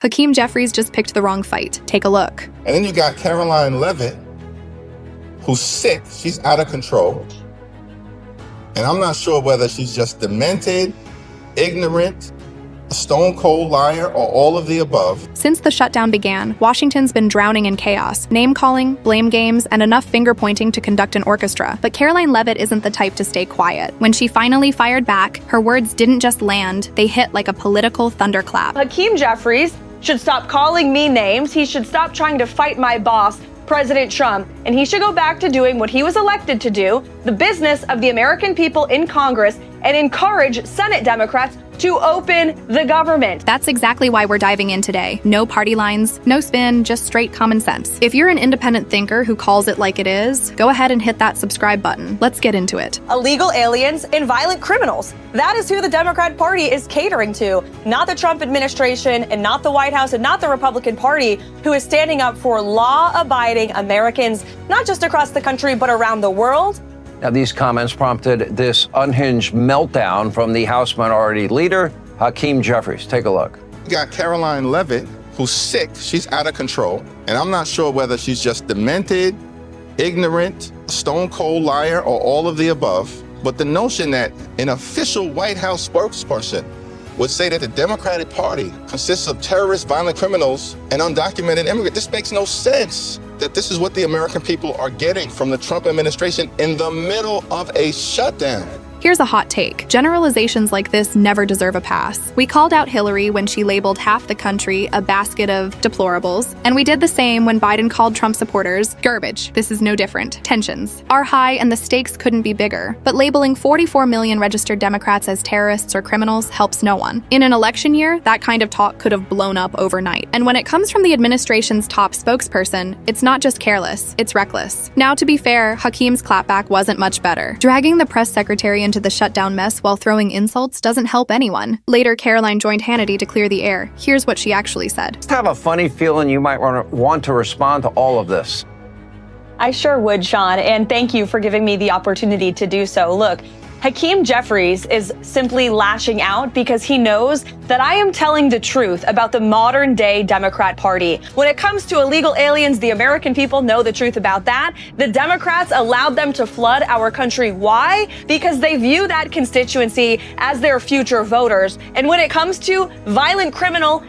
Hakeem Jeffries just picked the wrong fight. Take a look. And then you got Karoline Leavitt, who's sick. She's out of control. And I'm not sure whether she's just demented, ignorant, a stone cold liar, or all of the above. Since the shutdown began, Washington's been drowning in chaos, name-calling, blame games, and enough finger-pointing to conduct an orchestra. But Karoline Leavitt isn't the type to stay quiet. When she finally fired back, her words didn't just land, they hit like a political thunderclap. Hakeem Jeffries should stop calling me names. He should stop trying to fight my boss, President Trump, and he should go back to doing what he was elected to do, the business of the American people in Congress, and encourage Senate Democrats to open the government. That's exactly why we're diving in today. No party lines, no spin, just straight common sense. If you're an independent thinker who calls it like it is, go ahead and hit that subscribe button. Let's get into it. Illegal aliens and violent criminals. That is who the Democrat Party is catering to, not the Trump administration and not the White House and not the Republican Party, who is standing up for law-abiding Americans, not just across the country, but around the world. Now, these comments prompted this unhinged meltdown from the House Minority Leader, Hakeem Jeffries. Take a look. You got Karoline Leavitt, who's sick. She's out of control. And I'm not sure whether she's just demented, ignorant, a stone cold liar, or all of the above. But the notion that an official White House spokesperson would say that the Democratic Party consists of terrorists, violent criminals, and undocumented immigrants, this makes no sense. That this is what the American people are getting from the Trump administration in the middle of a shutdown. Here's a hot take. Generalizations like this never deserve a pass. We called out Hillary when she labeled half the country a basket of deplorables, and we did the same when Biden called Trump supporters garbage. This is no different. Tensions are high and the stakes couldn't be bigger. But labeling 44 million registered Democrats as terrorists or criminals helps no one. In an election year, that kind of talk could have blown up overnight. And when it comes from the administration's top spokesperson, it's not just careless, it's reckless. Now, to be fair, Hakeem's clapback wasn't much better. Dragging the press secretary into the shutdown mess while throwing insults doesn't help anyone. Later, Karoline joined Hannity to clear the air. Here's what she actually said. I have a funny feeling you might want to respond to all of this. I sure would, Sean, and thank you for giving me the opportunity to do so. Look, Hakeem Jeffries is simply lashing out because he knows that I am telling the truth about the modern day Democrat Party. When it comes to illegal aliens, the American people know the truth about that. The Democrats allowed them to flood our country. Why? Because they view that constituency as their future voters. And when it comes to violent criminals,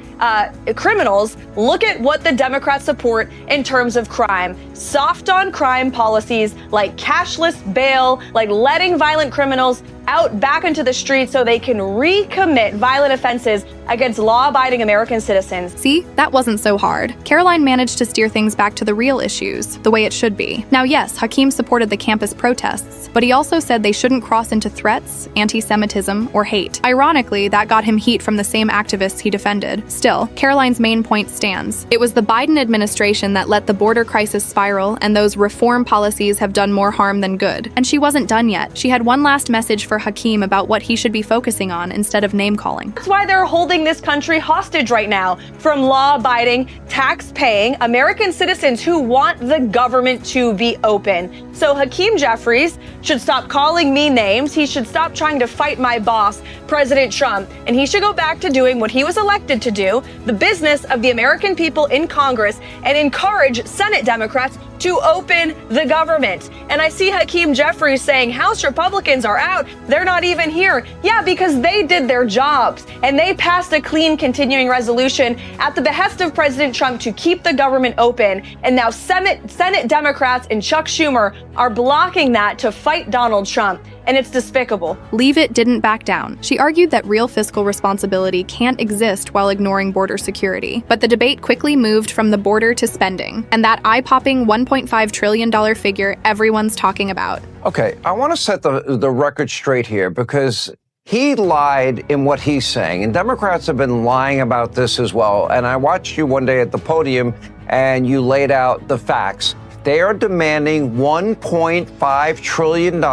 look at what the Democrats support in terms of crime. Soft on crime policies like cashless bail, like letting violent criminals out back into the streets so they can recommit violent offenses against law-abiding American citizens. See, that wasn't so hard. Karoline managed to steer things back to the real issues, the way it should be. Now yes, Hakeem supported the campus protests, but he also said they shouldn't cross into threats, anti-Semitism, or hate. Ironically, that got him heat from the same activists he defended. Still, Karoline's main point stands. It was the Biden administration that let the border crisis spiral, and those reform policies have done more harm than good. And she wasn't done yet. She had one last message for Hakeem about what he should be focusing on instead of name-calling. That's why they're holding this country hostage right now from law-abiding, tax-paying American citizens who want the government to be open. So Hakeem Jeffries should stop calling me names. He should stop trying to fight my boss, President Trump, and he should go back to doing what he was elected to do, the business of the American people in Congress, and encourage Senate Democrats to open the government. And I see Hakeem Jeffries saying House Republicans are out. They're not even here. Yeah, because they did their jobs and they passed a clean continuing resolution at the behest of President Trump to keep the government open. And now Senate Democrats and Chuck Schumer are blocking that to fight Donald Trump. And it's despicable. Leavitt didn't back down. She argued that real fiscal responsibility can't exist while ignoring border security. But the debate quickly moved from the border to spending, and that eye-popping $1.5 trillion figure everyone's talking about. Okay, I want to set the record straight here because he lied in what he's saying, and Democrats have been lying about this as well. And I watched you one day at the podium, and you laid out the facts. They are demanding $1.5 trillion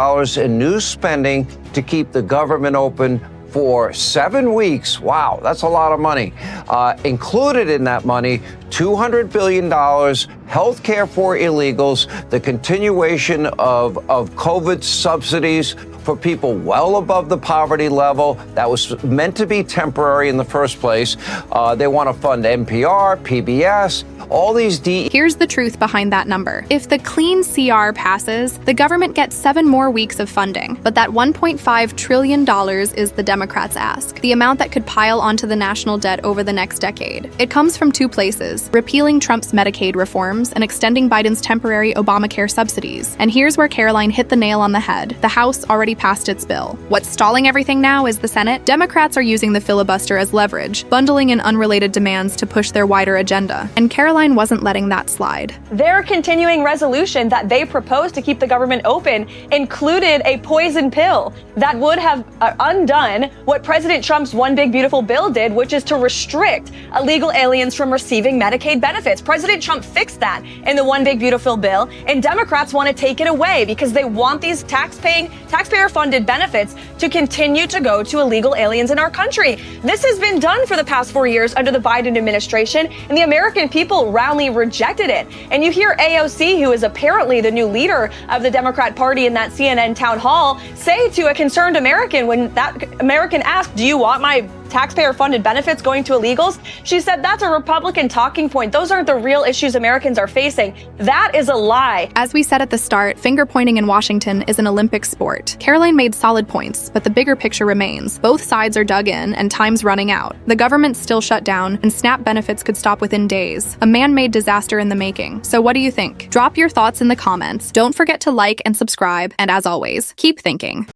in new spending to keep the government open for 7 weeks. Wow, that's a lot of money. Included in that money, $200 billion, health care for illegals, the continuation of COVID subsidies for people well above the poverty level. That was meant to be temporary in the first place. They want to fund NPR, PBS, all these Here's the truth behind that number. If the clean CR passes, the government gets 7 more weeks of funding. But that $1.5 trillion is the Democrats' ask, the amount that could pile onto the national debt over the next decade. It comes from 2 places: repealing Trump's Medicaid reforms and extending Biden's temporary Obamacare subsidies. And here's where Karoline hit the nail on the head. The House already passed its bill. What's stalling everything now is the Senate. Democrats are using the filibuster as leverage, bundling in unrelated demands to push their wider agenda. And Karoline wasn't letting that slide. Their continuing resolution that they proposed to keep the government open included a poison pill that would have undone what President Trump's One Big Beautiful Bill did, which is to restrict illegal aliens from receiving Medicaid benefits. President Trump fixed that in the One Big Beautiful Bill, and Democrats want to take it away because they want these taxpayer-funded benefits to continue to go to illegal aliens in our country. This has been done for the past 4 years under the Biden administration, and the American people roundly rejected it. And you hear AOC, who is apparently the new leader of the Democrat Party in that CNN town hall, say to a concerned American when that American asked, "Do you want my taxpayer-funded benefits going to illegals?" She said, "That's a Republican talking point. Those aren't the real issues Americans are facing." That is a lie. As we said at the start, finger-pointing in Washington is an Olympic sport. Karoline made solid points, but the bigger picture remains. Both sides are dug in, and time's running out. The government's still shut down, and SNAP benefits could stop within days. A man-made disaster in the making. So what do you think? Drop your thoughts in the comments. Don't forget to like and subscribe, and as always, keep thinking.